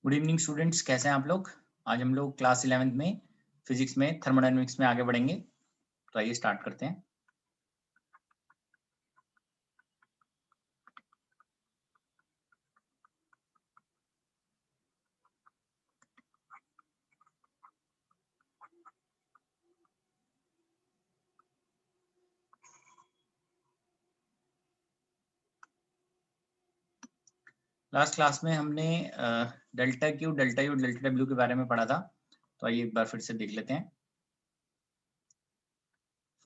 Good evening students, कैसे हैं आप लोग। आज हम लोग क्लास 11th में फिजिक्स में थर्मोडायनेमिक्स में आगे बढ़ेंगे। तो आइए स्टार्ट करते हैं। लास्ट क्लास में हमने delta Q, delta U, delta W के बारे में पढ़ा था। तो आइए एक बार फिर से देख लेते हैं।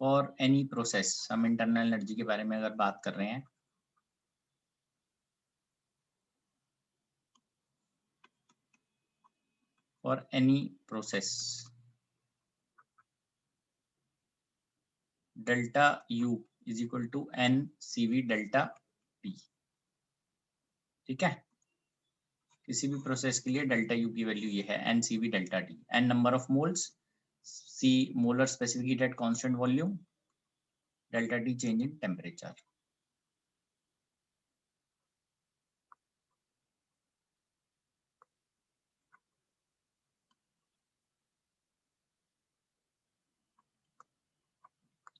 फॉर एनी प्रोसेस, हम इंटरनल एनर्जी के बारे में अगर बात कर रहे हैं, for any process delta U is equal to n C V delta T. ठीक है, किसी भी प्रोसेस के लिए डेल्टा यू की वैल्यू ये है n C V delta T. N number of moles, C molar specific heat at constant volume, delta T change in temperature.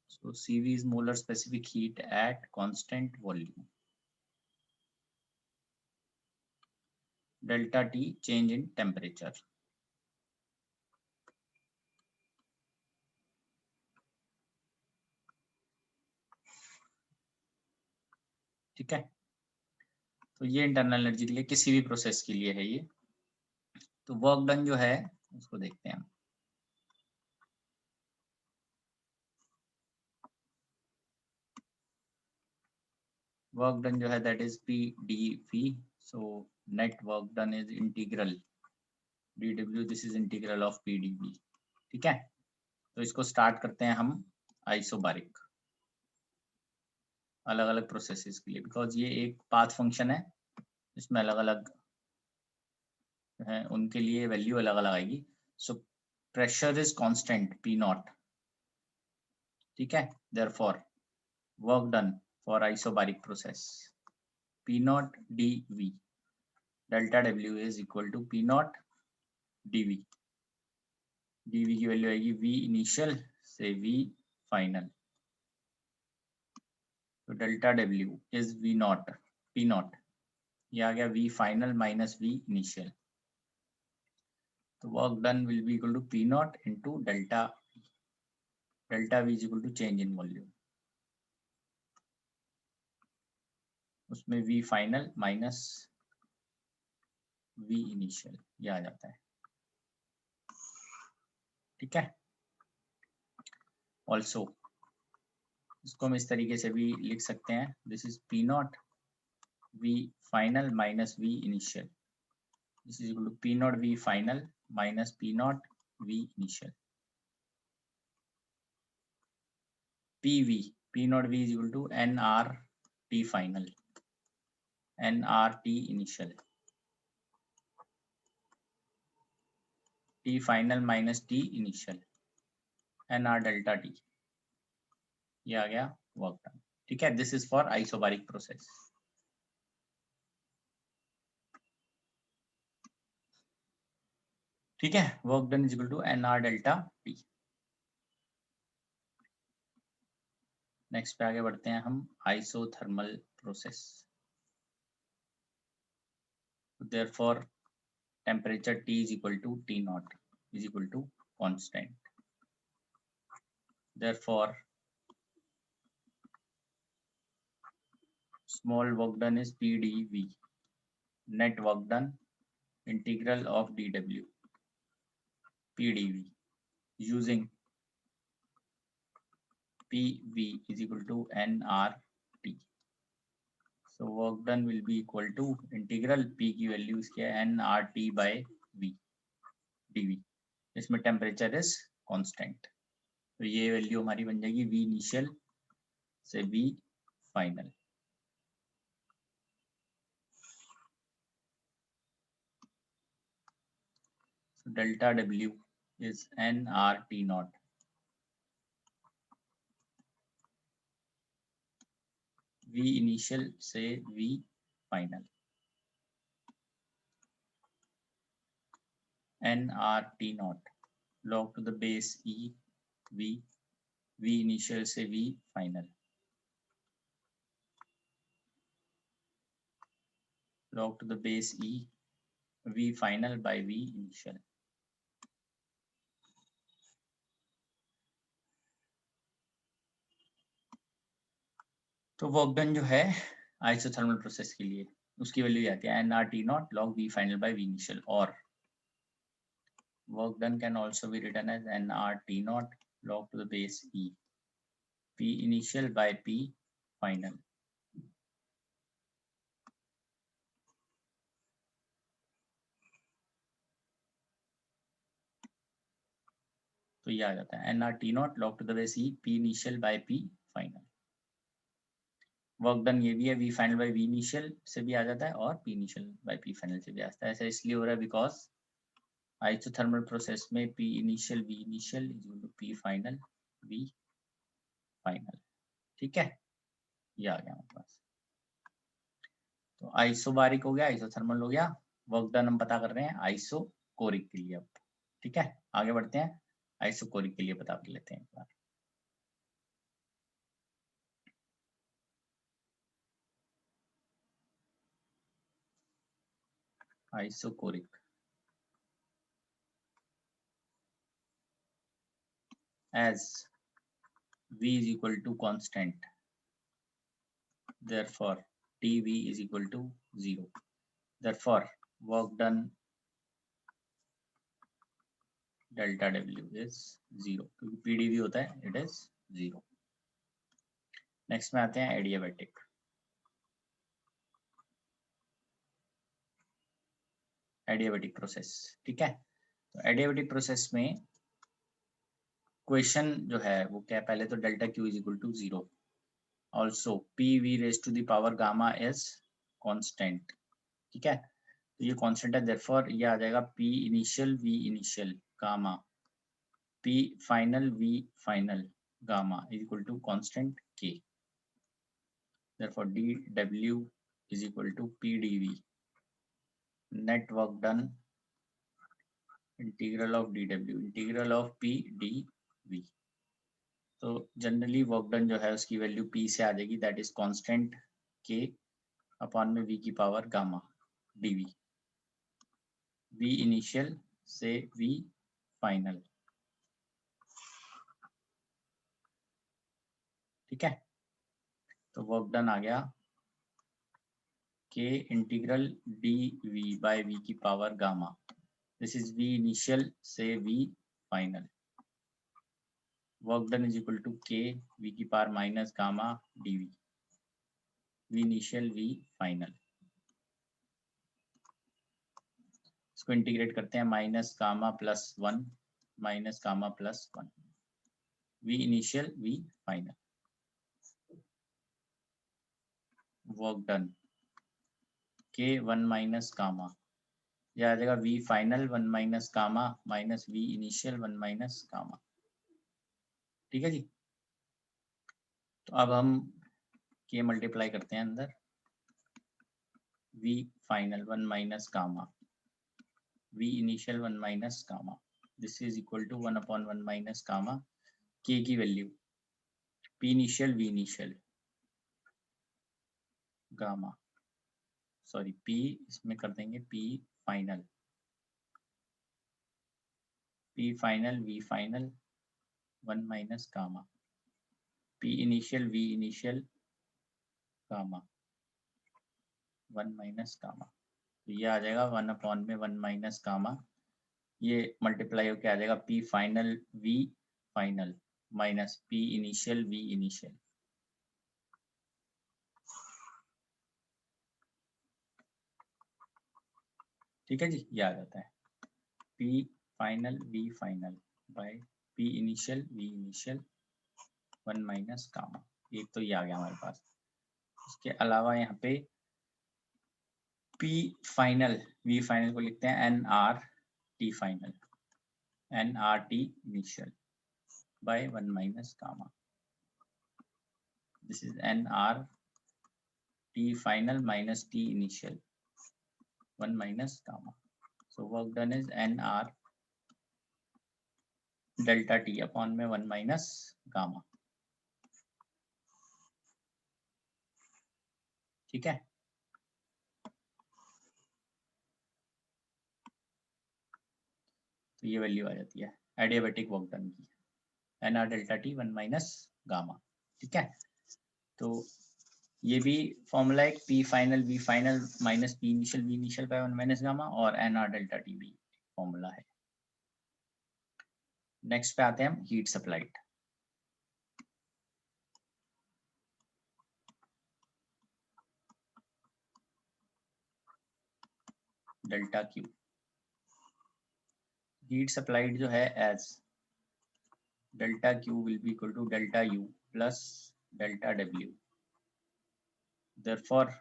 So CV is molar specific heat at constant volume. Delta T change in temperature. ठीक है, तो ये internal energy के लिए किसी भी process के लिए है ये। तो वर्क डन जो है उसको देखते हैं हम। वर्क डन जो है that is P D V. So net work done is integral d W, this is integral of P D V. ठीक है, तो इसको स्टार्ट करते हैं हम आइसोबारिक, अलग अलग प्रोसेसेस के लिए, बिकॉज ये एक पाथ फंक्शन है, इसमें अलग अलग है, उनके लिए वैल्यू अलग अलग आएगी। So pressure is constant P naught. ठीक है, therefore work done for isobaric process P naught D V, delta W is equal to P naught D V. D V की वैल्यू आएगी वी इनिशियल से V final. तो delta W is V naught P naught, ये आ गया V final minus V initial. तो work done will be equal to P naught into delta, delta we is equal to change in volume, उसमें V final minus V initial, ये आ जाता है। ठीक है, ऑल्सो इसको हम इस तरीके से भी लिख सकते हैं, this is P naught V final minus V initial, this is equal to P naught V final minus P naught V initial. P V, P naught V is equal to n R T final, n R T initial, T final minus T initial, n R delta T, ये आ गया work done. ठीक है, this is for isobaric process. ठीक है, work done is equal to n R delta T. Next पे आगे बढ़ते हैं हम, isothermal process. Therefore temperature T is equal to T naught is equal to constant. Therefore, small work done is PdV. Net work done integral of dW PdV using PV is equal to nRT. So work done will be equal to integral P की value इसकी है nRT by V dV। इसमें temperature is constant, तो ये value हमारी बन जाएगी V initial से V final. So delta W is nRT naught, V initial से V final. nRT naught log to the base e v initial से v final log to the base e v final by v initial. तो work done जो है isothermal process के लिए उसकी value आती है nRT naught log v final by v initial, और work done can also be written as nRT naught log to the base e p initial by p final. तो ये आ जाता है nRT naught log to the base e p initial by p final. Work done ये भी है v final by v initial से भी आ जाता है और p initial by p final से भी आ जाता है. ऐसा इसलिए हो रहा है बिकॉज आइसोथर्मल प्रोसेस में p initial v initial is equal to p final v final. ठीक है, ये आ गया हमारे पास. तो आइसोबारिक हो गया, आइसोथर्मल हो गया. वर्क डन हम पता कर रहे हैं आइसोकोरिक के लिए अब. ठीक है, आगे बढ़ते हैं. आइसोकोरिक के लिए पता कर लेते हैं एक बार. Isochoric as v is equal to constant, therefore tv is equal to 0, therefore work done delta w is 0 क्योंकि pdv होता है, it is 0. नेक्स्ट में आते हैं एडियाबैटिक. Adiabatic process. ठीक है, तो एडियाबैटिक प्रोसेस में क्वेश्चन जो है वो क्या है, पहले तो delta Q is equal to 0, also P V raise to the power gamma is constant. ठीक है, तो ये कांस्टेंट है, देयरफॉर ये आ जाएगा P initial V initial gamma P final V final gamma is equal to constant K. Therefore D W is equal to P D V net work done integral of D W integral of P D V. तो generally work done जो है उसकी value p से आ जाएगी, that is constant k upon में v की power gamma dv. v initial से v फाइनल. ठीक है, तो वर्क डन आ गया k integral dv by v की power gamma. This is v initial से v final. Work done is equal to k v की power minus gamma dv v initial v final. इसको integrate करते हैं, minus gamma plus 1 minus gamma plus 1 v initial v final. Work done k 1 minus gamma, यह आ जाएगा v final 1 minus gamma minus v initial 1 minus gamma. ठीक है जी, तो अब हम k मल्टीप्लाई करते हैं अंदर, v final 1 minus gamma v initial 1 minus gamma. This is equal to 1 upon 1 minus gamma. k की value p initial v initial gamma, sorry p इसमें कर देंगे p final v final 1 minus gamma p initial v initial gamma 1 minus gamma. तो ये आ जाएगा 1 upon में 1 minus gamma, ये मल्टीप्लाई होके आ जाएगा p final v final minus p initial v initial. ठीक है जी, ये आ जाता है p final v final by p initial v initial 1 minus gamma. एक तो ये आ गया हमारे पास. इसके अलावा यहाँ पे p फाइनल v फाइनल को लिखते हैं nRT final nRT initial by 1 minus gamma. This is nRT final minus t initial 1 minus gamma. So work done is NR delta T upon में 1 minus gamma. ठीक है, तो ये वैल्यू आ जाती है एडियाबेटिक वर्क डन की, NR delta T 1 minus gamma. ठीक है, तो ये भी फॉर्मूला एक P final V final minus P initial V initial by 1 minus gamma और NR डेल्टा T भी फॉर्मूला है. नेक्स्ट पे आते हैं हम heat supplied. Delta Q heat supplied जो है as delta Q will be equal to delta U plus delta W. Therefore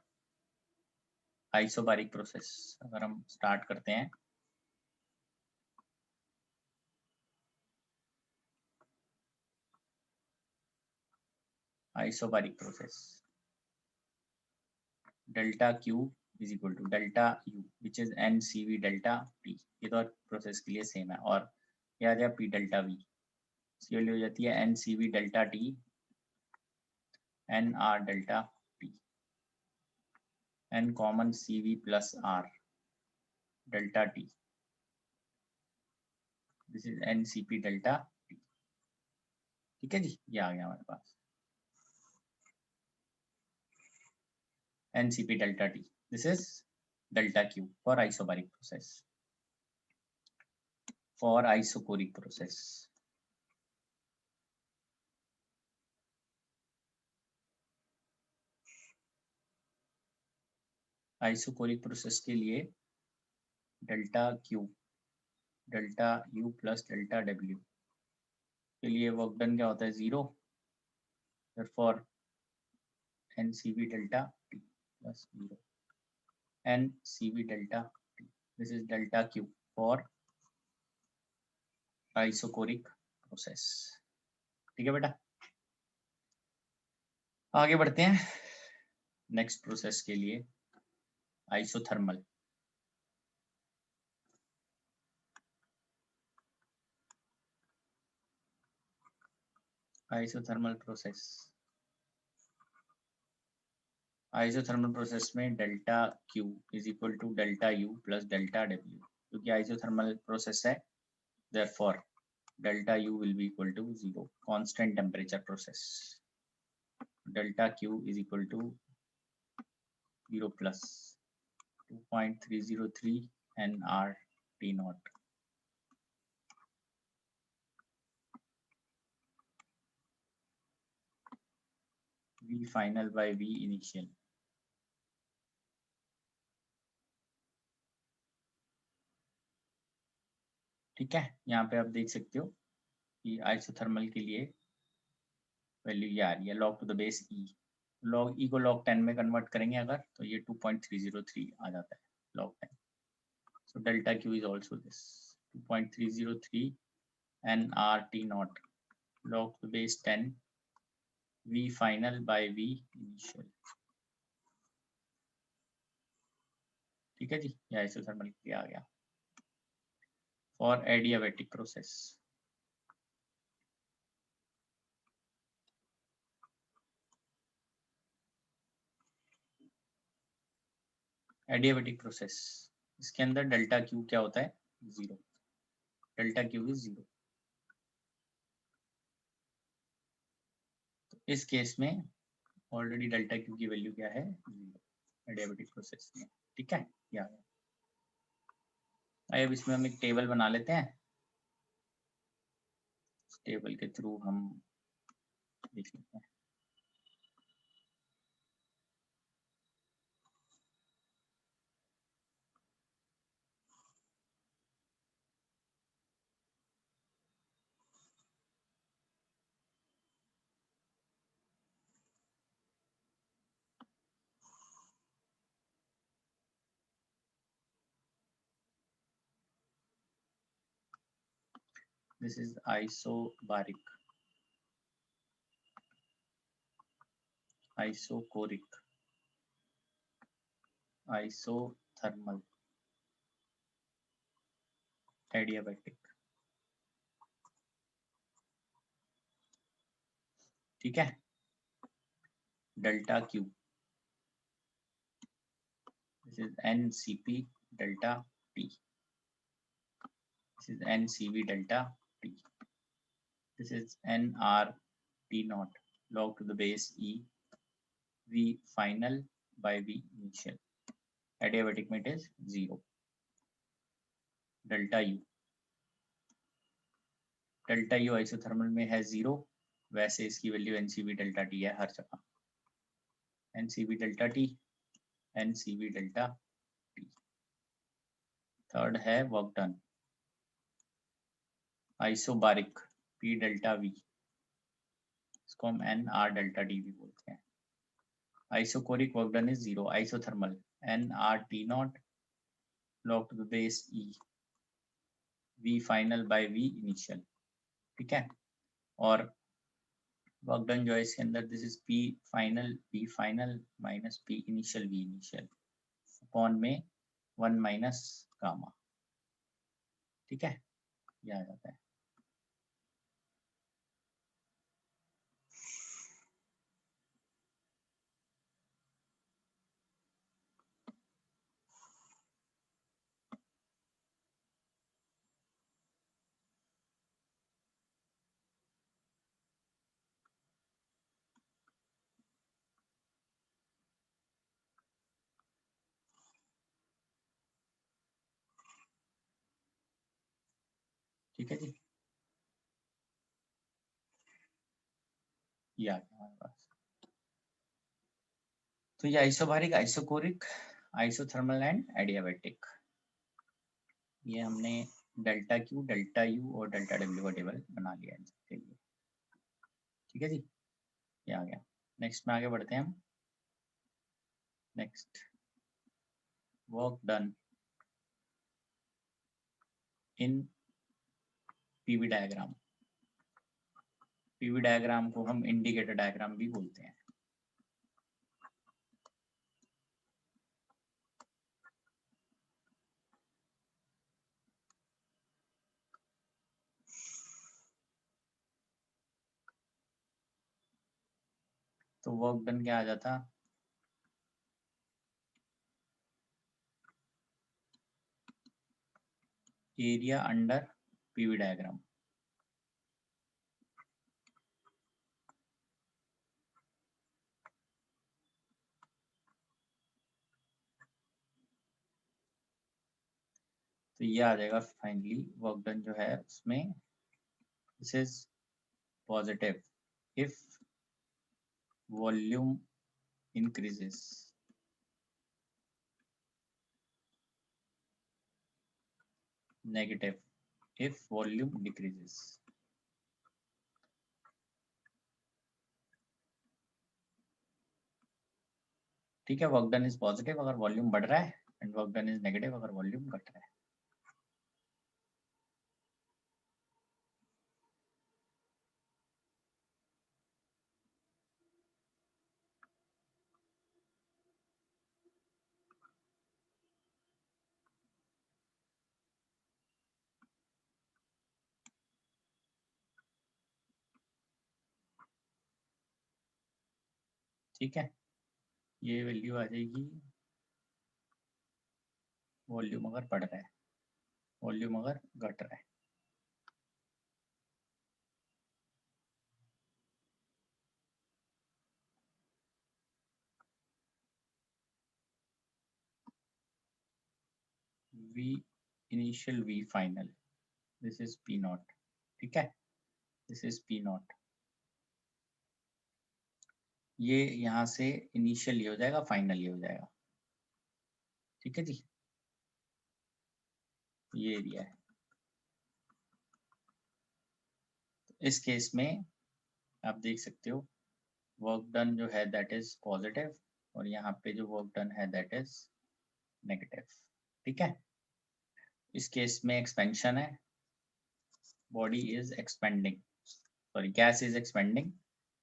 isobaric process अगर हम स्टार्ट करते हैं, isobaric process delta Q is equal to delta U which is NCV delta P. ये तो process के लिए same है, और ये आ जाए P डेल्टा V, इसकी वैल्यू हो जाती है NCV delta T NR delta T, N common CV plus R delta T, this is NCP delta T. ठीक है जी, ये आ गया हमारे पास NCP delta T. This is delta Q for isobaric process. For isochoric process, isochoric process के लिए delta Q delta U plus delta W के लिए वर्क डन क्या होता है 0. therefore NCV delta T plus 0 NCV delta T. This is delta Q for isochoric process. ठीक है बेटा, आगे बढ़ते हैं नेक्स्ट प्रोसेस के लिए isothermal. Isothermal process, isothermal process में delta Q is equal to delta U plus delta W. क्योंकि आइसोथर्मल प्रोसेस है, therefore delta U will be equal to 0. Constant temperature process, delta Q is equal to 0 plus 2.303 NR T naught. V final by V initial. ठीक है, यहाँ पे आप देख सकते हो कि आइसोथर्मल के लिए वैल्यू ये आ रही है log to the base E. log E को log 10 में कन्वर्ट करेंगे अगर, तो ये 2.303 आ जाता है log 10. So delta Q is also this 2.303 NRT naught log to the base 10 V final by V initial. ठीक है जी, ये आइसोथर्मल के लिए आ गया. For adiabatic process, adiabatic process, इसके अंदर डेल्टा Q क्या होता है 0. Delta Q is 0. तो इस केस में ऑलरेडी डेल्टा Q की वैल्यू क्या है 0 एडियाबेटिक प्रोसेस में. ठीक है, ये आ गया. अब इसमें हम एक टेबल बना लेते हैं, टेबल के थ्रू हम देख लेते हैं. This is isobaric, isochoric, isothermal, adiabatic, ठीक है। Delta Q, this is NCP delta T, this is NCV delta T, this is nRT naught log to the base E V final by V initial, adiabatic में it is 0। Delta U, delta U isothermal में है 0, वैसे इसकी value NCV delta T है हर जगह, NCV delta T, NCV delta T। Third है work done, isobaric P delta V, इसको हम NR डेल्टा D भी बोलते हैं। Isochoric work done is 0, isothermal nRT naught log to the base E V final by V initial, ठीक है। और work done जो है इसके अंदर this is P final V final minus P initial V initial upon में 1 minus gamma, ठीक है, ये आ जाता है। ठीक है जी, ये आ गया हमारे पास। तो ये isobaric, isochoric, isothermal and adiabatic, ये हमने डेल्टा क्यू, डेल्टा यू और डेल्टा डब्ल्यू का टेबल बना लिया है इसके लिए, ठीक है जी, ये आ गया। नेक्स्ट में आगे बढ़ते हैं हम। Next, work done in PV diagram, PV diagram को हम इंडिकेटर डायग्राम भी बोलते हैं। तो वर्क डन क्या आ जाता, एरिया अंडर पीवी डायग्राम, तो ये आ जाएगा फाइनली वर्क डन जो है उसमें, this is positive if volume increases, negative if volume decreases, ठीक है। वर्क डन इज पॉजिटिव अगर वॉल्यूम बढ़ रहा है, and work done is negative अगर वॉल्यूम घट रहा है। ठीक है, ये वैल्यू आ जाएगी वॉल्यूम अगर बढ़ रहा है, वॉल्यूम अगर घट रहा है। V initial V final, this is P naught, ठीक है, this is P naught। ये यहाँ से इनिशियल ये हो जाएगा, फाइनल ये हो जाएगा, ठीक है जी, ये एरिया है। इस केस में आप देख सकते हो वर्क डन जो है दैट इज पॉजिटिव, और यहाँ पे जो वर्क डन है दैट इज नेगेटिव, ठीक है। इस केस में एक्सपेंशन है, body is expanding, sorry gas is expanding,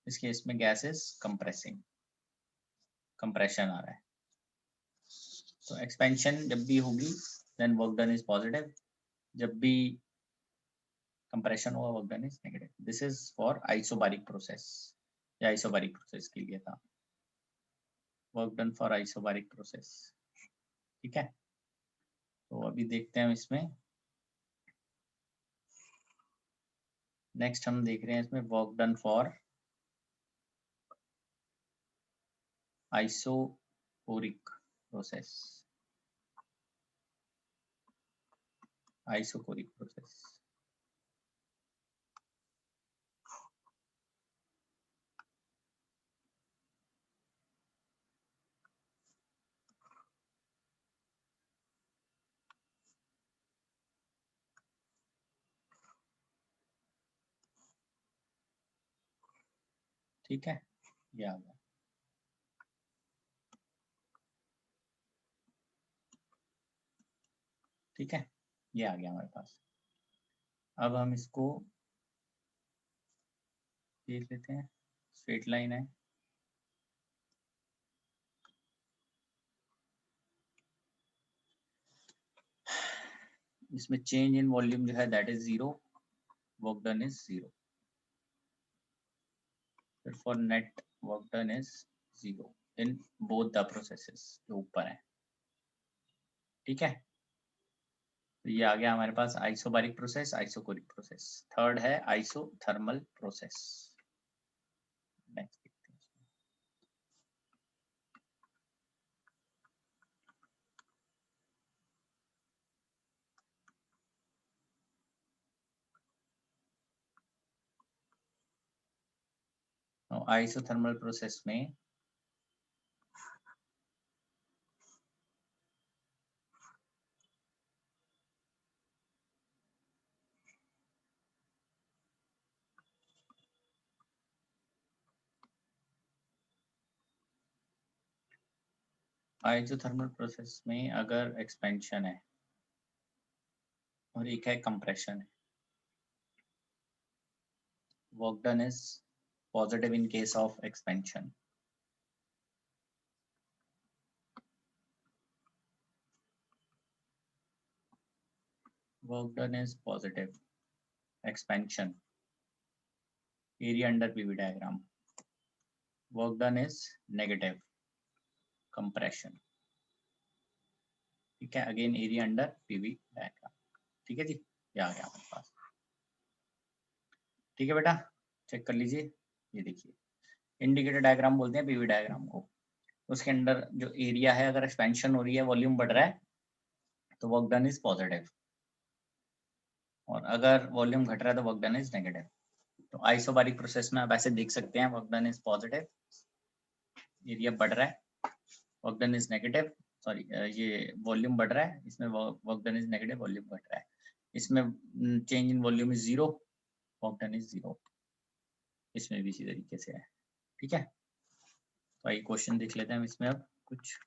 इस केस में गैस इज कंप्रेसिंग, कंप्रेशन आ रहा है। तो एक्सपेंशन जब भी होगी then work done is positive, जब भी कंप्रेशन हुआ work done is negative. This is for isobaric process. या आइसोबारिक प्रोसेस के लिए था, work done for isobaric process. ठीक है, तो अभी देखते हैं इसमें. नेक्स्ट हम देख रहे हैं इसमें work done for isochoric process. Isochoric process. ठीक है, ये आ गया. ठीक है, ये आ गया हमारे पास. अब हम इसको देख लेते हैं. स्ट्रेट लाइन है, इसमें चेंज इन वॉल्यूम जो है that is 0, work done is 0. फिर for net work done is 0 in both the processes जो ऊपर है. ठीक है, तो ये आ गया हमारे पास isobaric process, isochoric process. Third है आइसोथर्मल प्रोसेस. नेक्स्ट देखते हैं. आइसोथर्मल प्रोसेस में आइसोथर्मल प्रोसेस में अगर एक्सपेंशन है और एक है कंप्रेशन है, work done is positive in case of expansion. Work done is positive expansion, area under PV diagram. Work done is negative compression. ठीक है, again area under PV diagram. ठीक है जी, ये आ गया हमारे पास. ठीक है बेटा, चेक कर लीजिए. ये देखिए, इंडिकेटर डायग्राम बोलते हैं पीवी डायग्राम को. उसके अंदर जो एरिया है, अगर एक्सपेंशन हो रही है, वॉल्यूम बढ़ रहा है, तो वर्क डन इज पॉजिटिव. और अगर वॉल्यूम घट रहा है तो वर्क डन इज नेगेटिव. तो आइसोबारिक प्रोसेस में आप ऐसे देख सकते हैं, work done is positive, area बढ़ रहा है, work done is negative. Sorry, ये वॉल्यूम बढ़ रहा है, इसमें work done is negative, volume घट रहा है. इसमें change in volume is 0, work done is 0. इसमें भी इसी तरीके से है. ठीक है, तो आइए क्वेश्चन देख लेते हैं हम इसमें अब कुछ.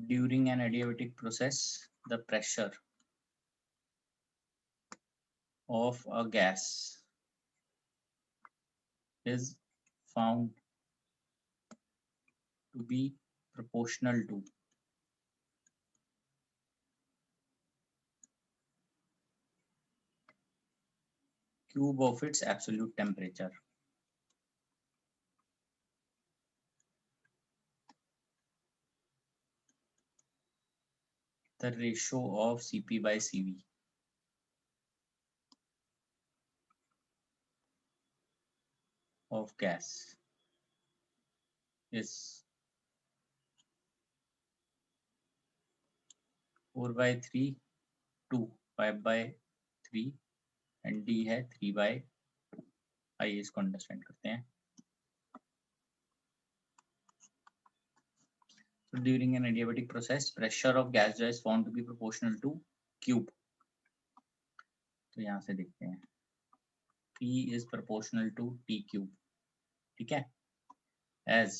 During an adiabatic process, the pressure of a gas is found to be proportional to cube of its absolute temperature. The ratio of Cp by Cv of gas is 4/3 to 5/3 and D है 3/2. आइए इसको understand करते हैं. So during an adiabatic process, pressure of gas is found to be proportional to cube. तो यहाँ से देखते हैं, P is proportional to T cube. ठीक है, as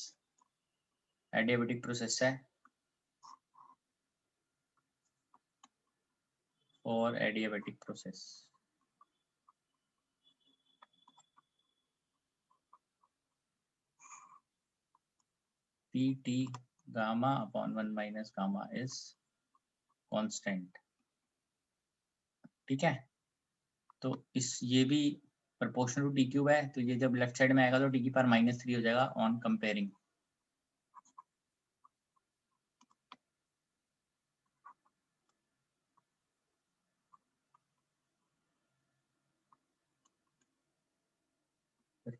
adiabatic process है, और adiabatic process PT gamma upon 1 minus gamma is constant। ठीक है, तो इस ये भी प्रोपोर्शनल टू टी क्यूब है, तो ये जब लेफ्ट साइड में आएगा तो टी की पावर -3 हो जाएगा ऑन कंपेयरिंग।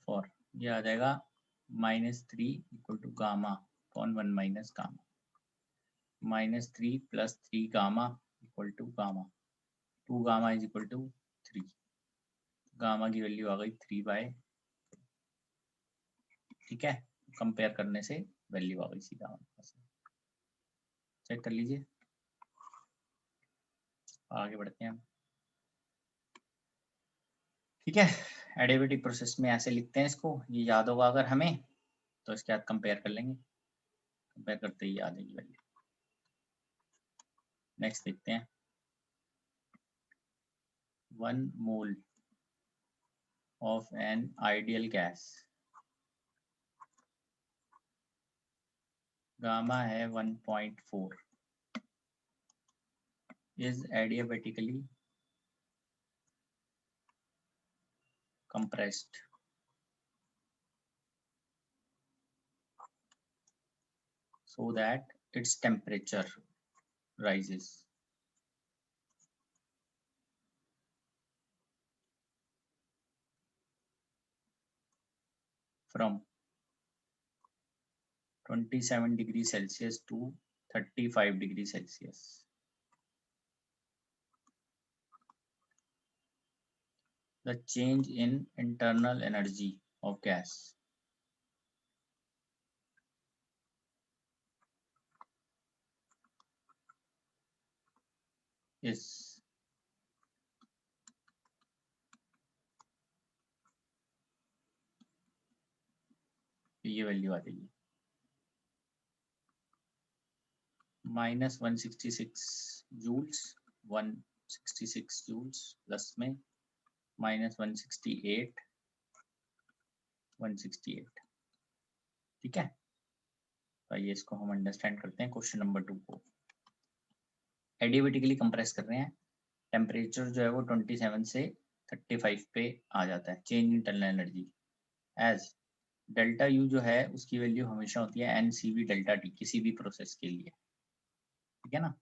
फॉर ये आ जाएगा -3 equal to gamma upon 1 minus gamma, -3 + 3 gamma equal to gamma, 2 gamma is equal to 3, gamma की वैल्यू आ गई 3/। ठीक है, कंपेयर करने से वैल्यू आ गई सीधा हमारे पास। चेक कर लीजिए, आगे बढ़ते हैं हम। ठीक है, एडियाबैटिक प्रोसेस में ऐसे लिखते हैं इसको, ये याद होगा अगर हमें, तो इसके बाद कंपेयर कर लेंगे, कंपेयर करते ही आ जाएगी वैल्यू। नेक्स्ट देखते हैं, 1 mole of an ideal gas, gamma है 1.4, is adiabatically compressed so that its temperature rises from 27 degrees Celsius to 35 degrees Celsius। The change in internal energy of gas is ये value आ जाएगी -166 joules, 166 joules plus में -168, 168। ठीक है, तो आइए इसको हम अंडरस्टैंड करते हैं। क्वेश्चन नंबर 2 को एडियाबेटिकली कंप्रेस कर रहे हैं, टेम्परेचर जो है वो 27 से 35 पे आ जाता है, change internal energy as delta U जो है उसकी वैल्यू हमेशा होती है NCV डेल्टा टी किसी भी प्रोसेस के लिए। ठीक है ना,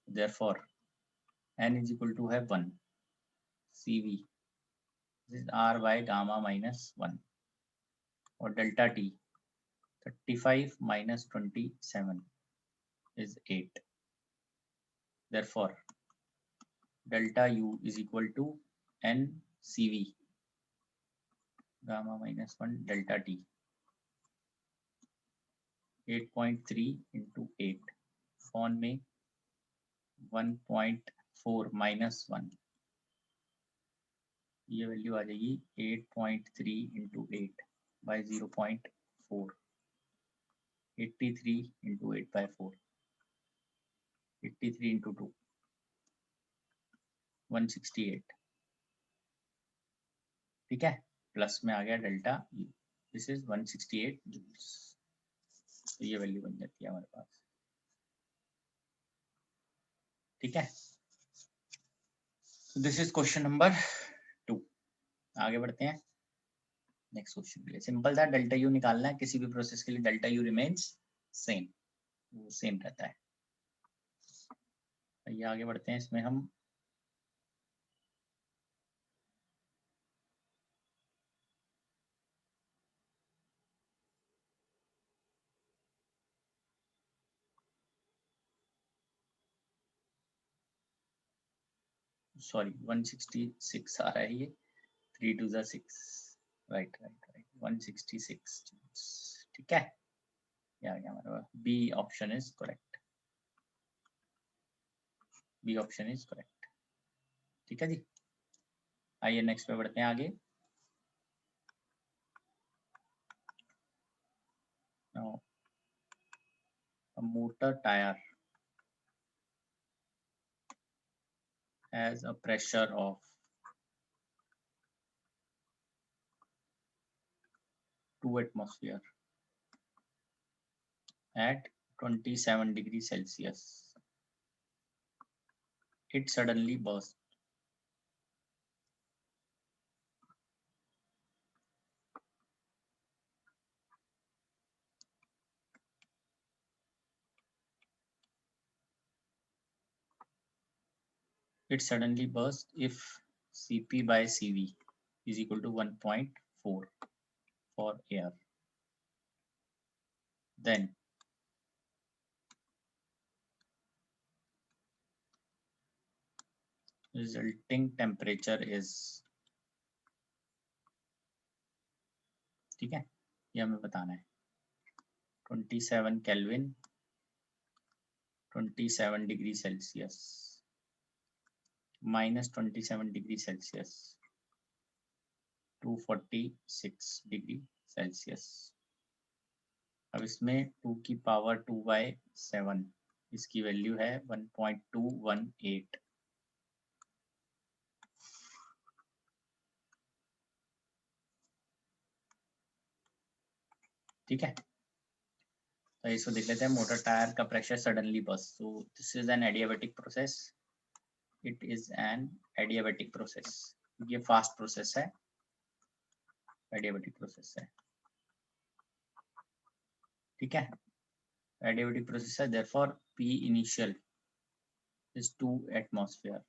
therefore n is equal to है 1 CV R बाय गामा -1 और delta T 35 - 27 is 8। Therefore delta U is equal to NCV gamma -1 delta T 8.3 into 8 upon में 1.4 -1, ये वैल्यू आ जाएगी 8.3 into 8 by 0.4, 83 into 8 by 4, 83 into 2 168। ठीक है, प्लस में आ गया delta U, this is 168 joules, तो ये वैल्यू बन जाती है हमारे पास। ठीक है, दिस इज क्वेश्चन नंबर 2। आगे बढ़ते हैं नेक्स्ट क्वेश्चन के लिए। सिंपल था, डेल्टा यू निकालना है, किसी भी प्रोसेस के लिए डेल्टा यू रिमेन्स सेम, वो सेम रहता है। ये आगे बढ़ते हैं, इसमें हम सॉरी 166 आ रहा है, ये 3 2 6, राइट 166। ठीक है, ये आ गया हमारे पास, B option is correct, B option is correct. ठीक है जी, आइए नेक्स्ट पे बढ़ते हैं आगे। motor tire has a pressure of 2 atmosphere at 27 degrees Celsius. It suddenly burst. It suddenly burst if Cp by Cv is equal to 1.4 for air. Then resulting temperature is, ठीक है, ये हमें बताना है, 27 Kelvin, 27 degree Celsius, minus 27 degree Celsius, 246 degree Celsius. अब इसमें 2 की power 2/7, इसकी वैल्यू है 1.218. ठीक है, तो इसको देख लेते हैं. मोटर टायर का pressure suddenly burst. So this is an adiabatic process. It is an adiabatic process. ये फास्ट प्रोसेस है, एडियाबैटिक प्रोसेस है. ठीक है, एडियाबैटिक प्रोसेस है. Therefore P initial is 2 atmosphere,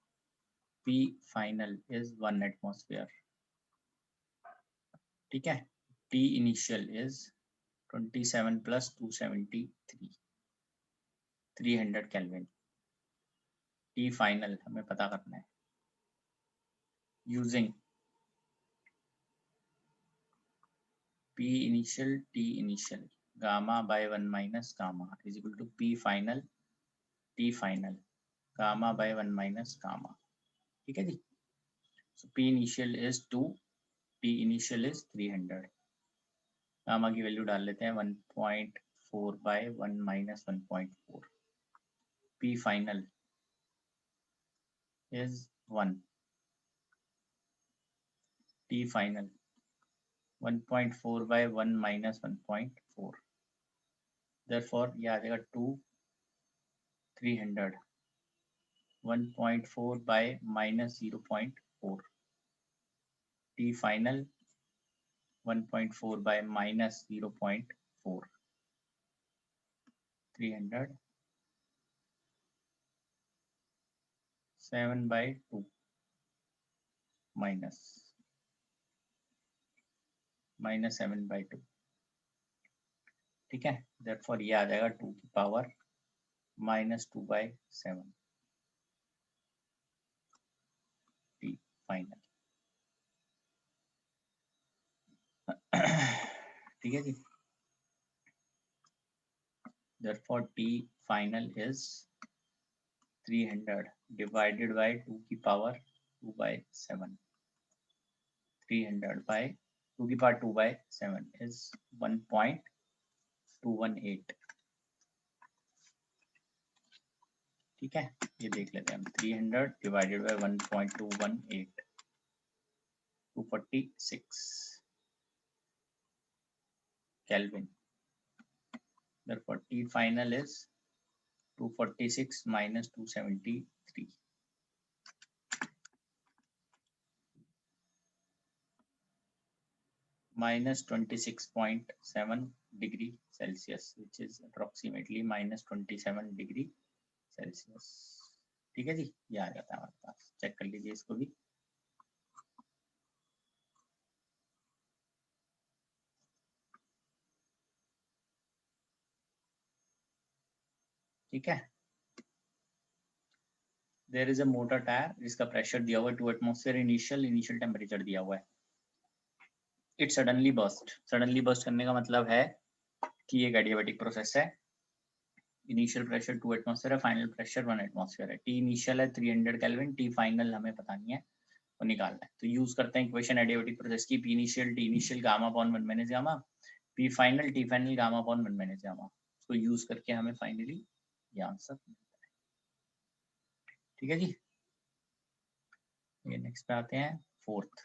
P final is 1 atmosphere. ठीक है, T initial is 27 plus 273, 300 Kelvin. T final हमें पता करना है using P initial, T initial, gamma by 1 minus gamma is equal to P final, T final, gamma by 1 minus gamma. ठीक है जी. So P initial is 2, T initial is 300. Gamma की value डाल लेते हैं 1.4 by 1 minus 1.4. P final is 1. T final 1.4 by 1 minus 1.4. Therefore ये आ जाएगा 2, 300, 1.4 by minus 0.4. T final 1.4 by minus 0.4. 300, 7 by 2 minus 7 by 2. ठीक है, therefore ये आ जाएगा 2 की पावर minus 2/7. T final. ठीक है जी. Therefore T final is 300 divided by 2 की पावर 2/7. 300 by 2 की पावर 2/7 is 1.218. ठीक है, ये देख लेते हैं हम. 300 divided by 1.218, 246 Kelvin. Therefore T final is 246 minus 273. Minus 26.7 degree Celsius, which is approximately minus 27 degree Celsius. ठीक है जी, ये आ जाता है हमारे पास. चेक कर लीजिए इसको भी. ठीक है, there is a motor tyre जिसका प्रेशर दिया हुआ है 2 एटमॉस्फेयर. इनिशियल टेम्परेचर दिया हुआ है. It suddenly burst. Suddenly burst करने का मतलब है कि एक एडियाबैटिक प्रोसेस है. इनिशियल प्रेशर 2 एटमॉस्फेयर है, फाइनल प्रेशर 1 एटमॉस्फेयर है. टी इनिशियल है 300 केल्विन, टी फाइनल हमें पता नहीं है, वो निकालना है. तो यूज करते हैं इक्वेशन एडियाबैटिक प्रोसेस की. P initial T initial gamma upon 1 minus gamma, P final T final gamma upon 1 minus gamma. उसको यूज करके हमें फाइनली ये आंसर मिलता है। ठीक है जी, ये नेक्स्ट पे आते हैं fourth.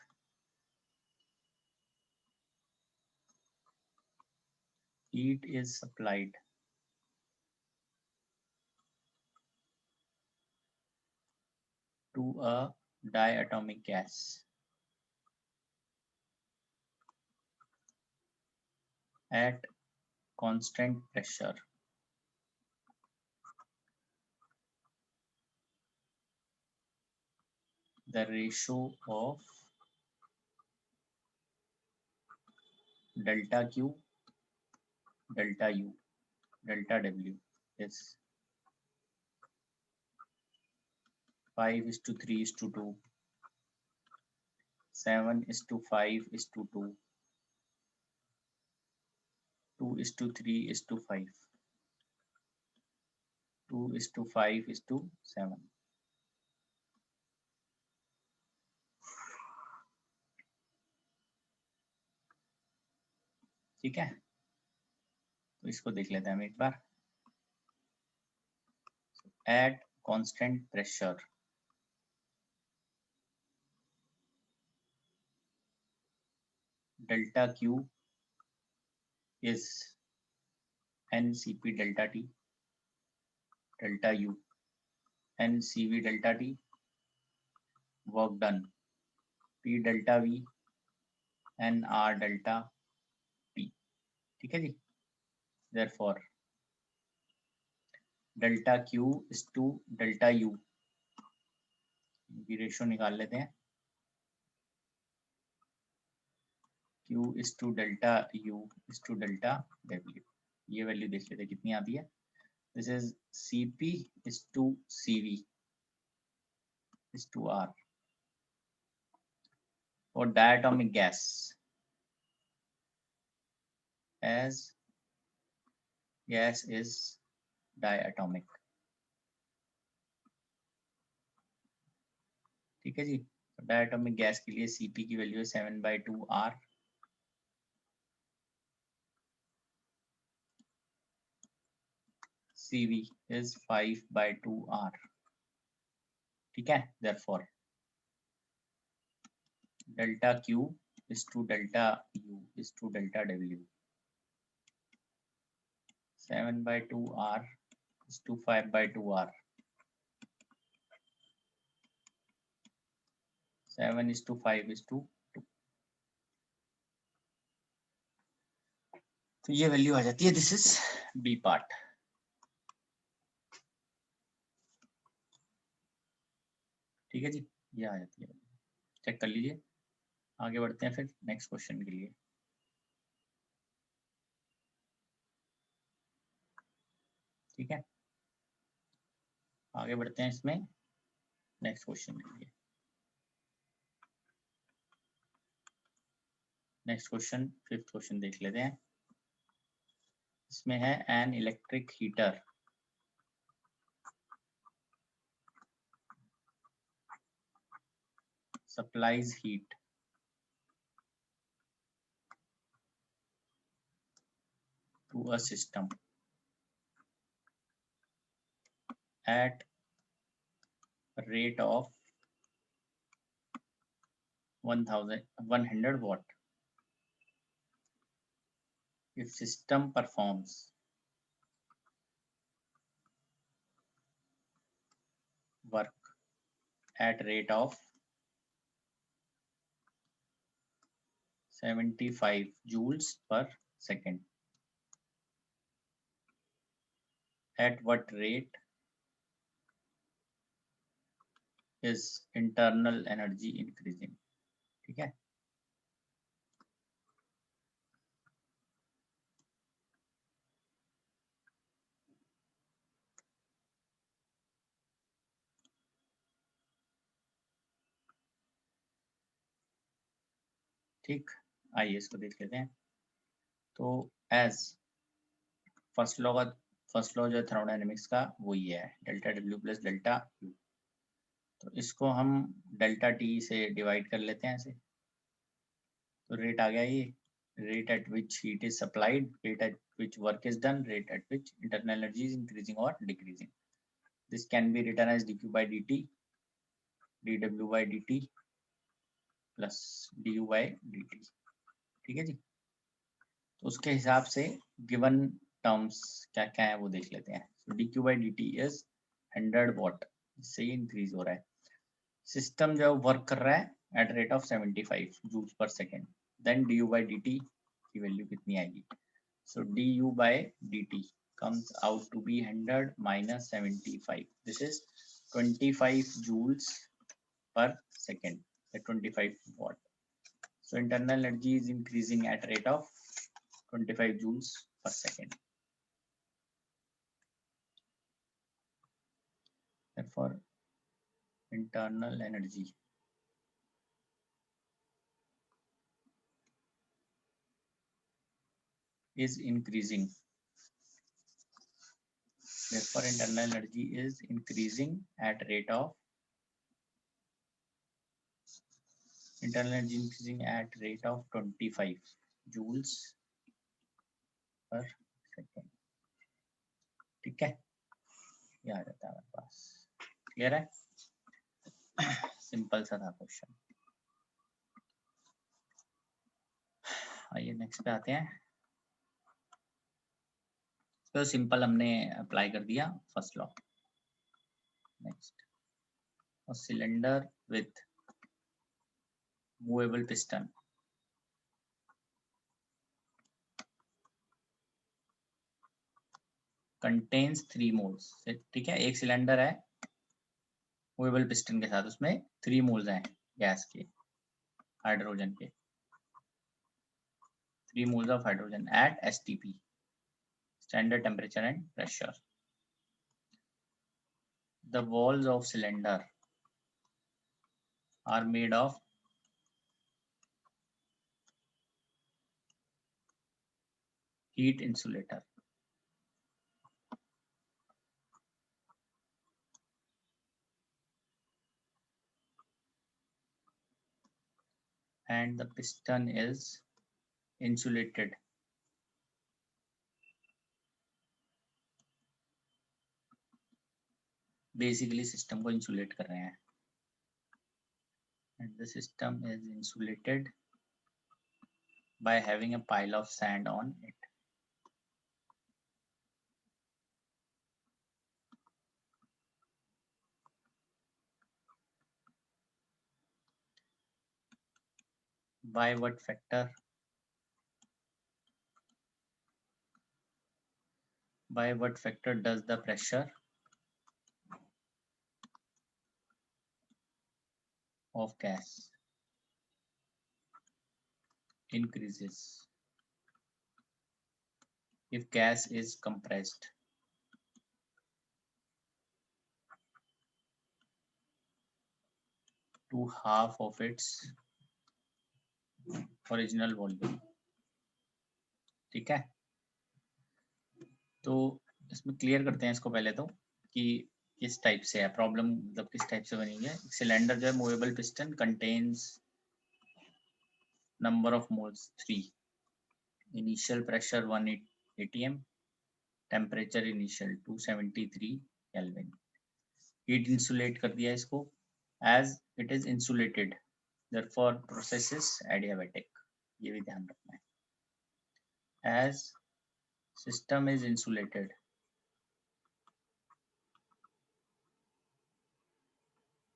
Heat is supplied to a diatomic gas at constant pressure. The ratio of delta Q, delta U, delta W is 5:3:2, 7:5:2, 2:3:5, 2:5:7। ठीक है, तो इसको देख लेते हैं हम एक बार। At constant pressure, delta Q is NCP delta T, delta U NCV delta T, work done P delta V NR delta T। ठीक है जी, therefore delta Q is to delta U की रेशियो निकाल लेते हैं। Q is to delta U is to delta W। ये value देख लेते हैं कितनी आती है। This is Cp is to Cv is to R for diatomic gas as gas is diatomic। ठीक है जी, तो डायटोमिक गैस के लिए Cp की वैल्यू है 7/2 R, Cv is 5/2 R। ठीक है, therefore delta Q is to delta U is to delta W, 7/2 R is to 5/2 R, 7:5:2। तो ये वैल्यू आ जाती है, दिस इज बी पार्ट। ठीक है जी, ये आ जाती है, चेक कर लीजिए। आगे बढ़ते हैं फिर नेक्स्ट क्वेश्चन के लिए। ठीक है, आगे बढ़ते हैं इसमें नेक्स्ट क्वेश्चन के लिए। नेक्स्ट क्वेश्चन, फिफ्थ क्वेश्चन देख लेते हैं। इसमें है an electric heater supplies heat to a system at a rate of 100 watt if system performs work at rate of 75 joules per second, at what rate is internal energy increasing। ठीक है, ठीक, आइए इसको देख लेते हैं। तो एज फर्स्ट लॉ जो है थर्मोडायनेमिक्स का वो ये है, delta W plus delta U. तो इसको हम डेल्टा टी से डिवाइड कर लेते हैं ऐसे, तो रेट आ गया ये, rate at which heat is supplied, rate at which work is done, rate at which internal energy is increasing or decreasing. This can be written as dq by dt, dw by dt plus du by dt. ठीक है जी, तो उसके हिसाब से given terms क्या क्या है वो देख लेते हैं. So dq by dt is 100 watt, इससे ही इंक्रीज हो रहा है. सिस्टम जो वर्क कर रहा है at rate of 75 joules per second. Then du by dt की वैल्यू कितनी आएगी? So du by dt comes out to be 100 minus 75. This is 25 joules per second, 25 watt. So internal energy is increasing at rate of 25 joules per second. Therefore, internal energy is increasing. Therefore, internal energy is increasing at rate of internal energy increasing at rate of 25 joules per second. ठीक है, ये आ जाता है हमारे पास. Clear है? Simple सा था क्वेश्चन. आइए नेक्स्ट पे आते हैं. तो सिंपल हमने अप्लाई कर दिया first law. Next, a cylinder with movable piston contains 3 moles. ठीक है, एक सिलेंडर है मूवेबल पिस्टन के साथ, उसमें 3 मोल्स हैं गैस के, हाइड्रोजन के. 3 moles of hydrogen at STP, standard temperature and pressure. The walls of cylinder are made of heat insulator. And the piston is insulated basically system को insulate कर रहे हैं. And the system is insulated by having a pile of sand on it. By what factor? By what factor does the pressure of gas increases if gas is compressed to half of its original volume. ठीक है, तो इसमें clear करते हैं इसको पहले तो कि किस टाइप से है प्रॉब्लम, मतलब किस टाइप से बनी है. सिलेंडर जो है movable piston contains number of moles 3, initial pressure 1 atm, temperature initial 273 Kelvin. Heat insulate कर दिया इसको, as it is insulated therefore process is adiabatic. ये भी ध्यान रखना है. As system is insulated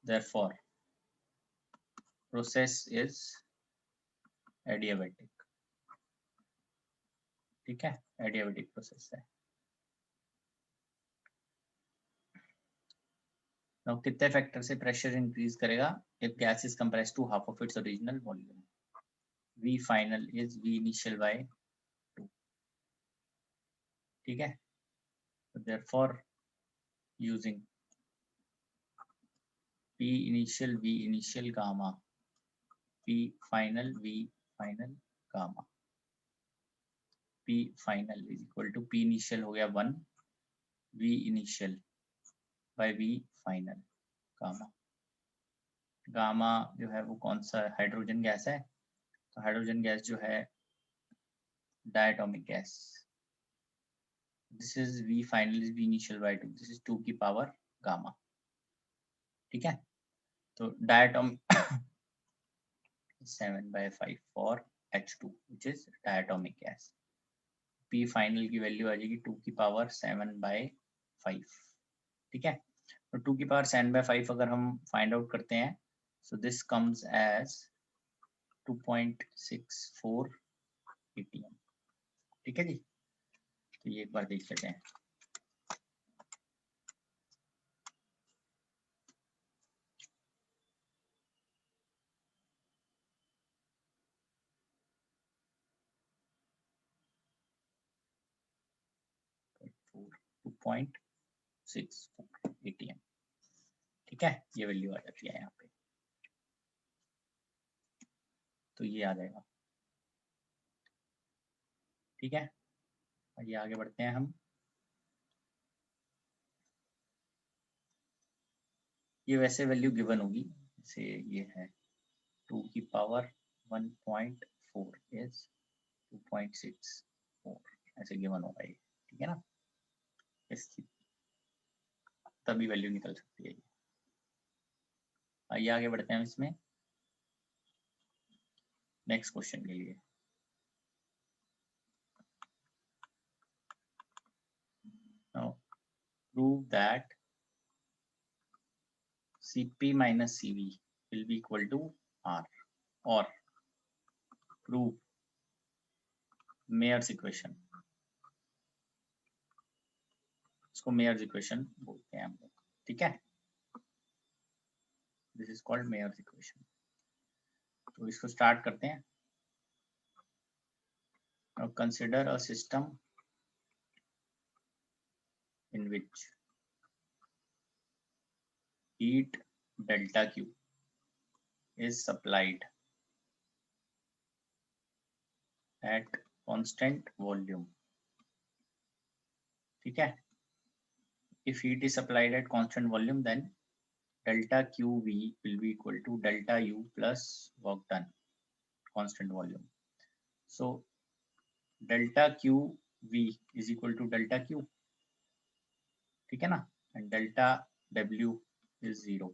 therefore process is adiabatic. ठीक है, adiabatic process है. Now कितने फैक्टर से प्रेशर इंक्रीज करेगा if gas is compressed to half of its original volume? V final is V initial by 2. ठीक है, so therefore using P initial V initial gamma, P final V final gamma, P final is equal to P initial हो गया 1, V initial by V final gamma. Gamma जो है वो कौन सा hydrogen gas है, तो हाइड्रोजन गैस जो है diatomic gas. This is V final is V initial by 2. This is 2 की power gamma. ठीक है, तो diatomic 7/5 for H2 which is diatomic gas. P final की वैल्यू आ जाएगी 2 की पावर 7/5. ठीक है, तो 2 की पावर 7/5 अगर हम फाइंड आउट करते हैं, so this comes as 2.64 atm. ठीक है जी, तो ये एक बार देख लेते हैं. Two point 6 atm. ठीक है, ये वैल्यू आ जाती है यहाँ पे, तो ये आ जाएगा. ठीक है, ये आगे बढ़ते हैं हम. ये वैसे वैल्यू गिवन होगी, जैसे ये है 2 की पावर 1.4 इज 2.64 ऐसे गिवन होगा ये. ठीक है ना, इसकी तभी वैल्यू निकल सकती है. आइए आगे बढ़ते हैं इसमें नेक्स्ट क्वेश्चन के लिए. Now prove that Cp minus Cv will be equal to R, or prove Mayer's equation. इसको Mayer's equation बोलते हैं हम लोग. ठीक है, this is called Mayer's equation. तो इसको स्टार्ट करते हैं. Now consider a system in which heat delta Q is supplied at constant volume. ठीक है, if heat is supplied at constant volume, then delta QV will be equal to delta U plus work done, constant volume. So delta QV is equal to delta Q. ठीक है ना, and delta W is 0.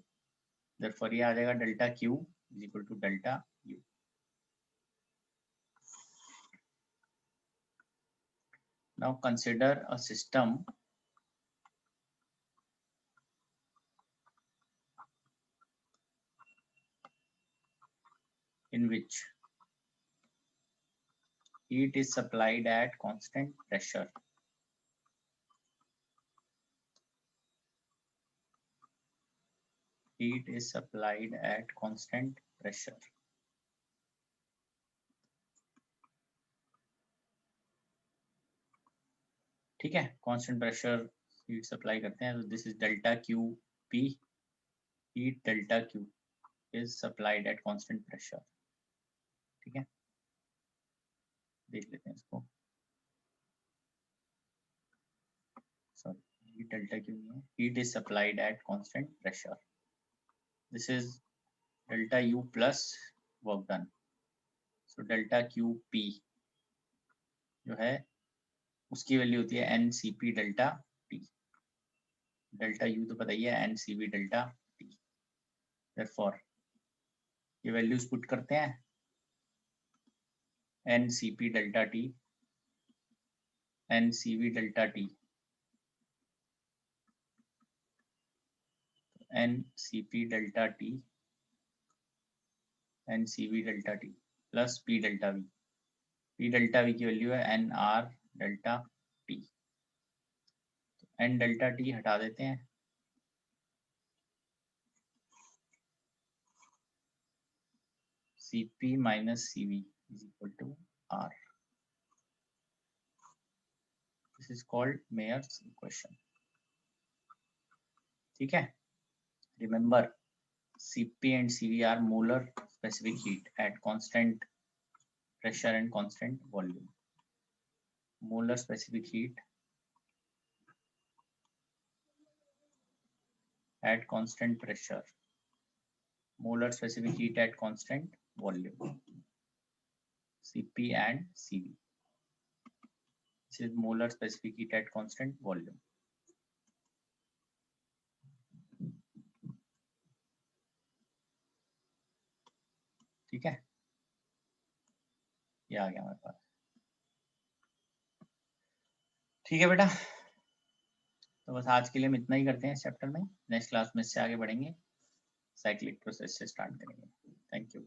Therefore ये आ जाएगा delta Q is equal to delta U. Now consider a system in which heat is supplied at constant pressure. Heat is supplied at constant pressure. ठीक है, constant pressure heat supply करते हैं, तो this is delta QP. Heat delta Q is supplied at constant pressure. ठीक है, देख लेते हैं इसको. Sorry, heat delta Q नहीं है, heat is supplied at constant pressure. This is delta U plus work done. So delta QP जो है उसकी वैल्यू होती है NCP delta T. Delta U तो पता ही है, NCP डेल्टा T. Therefore ये वैल्यूज पुट करते हैं, NCP delta T, NCV delta T, NCP delta T, NCV delta T plus P delta V. P delta V की value है NR delta T. N delta T हटा देते हैं, Cp minus Cv is equal to R. This is called Mayer's equation. ठीक है, remember Cp and Cv are molar specific heat at constant pressure and constant volume. Molar specific heat at constant pressure, molar specific heat at constant volume, Cp and Cv. This is molar specific heat at constant volume. ठीक है, ये आ गया हमारे पास। ठीक है बेटा, तो बस आज के लिए हम इतना ही करते हैं इस चैप्टर में। नेक्स्ट क्लास में इससे आगे बढ़ेंगे, साइक्लिक प्रोसेस से स्टार्ट करेंगे। Thank you.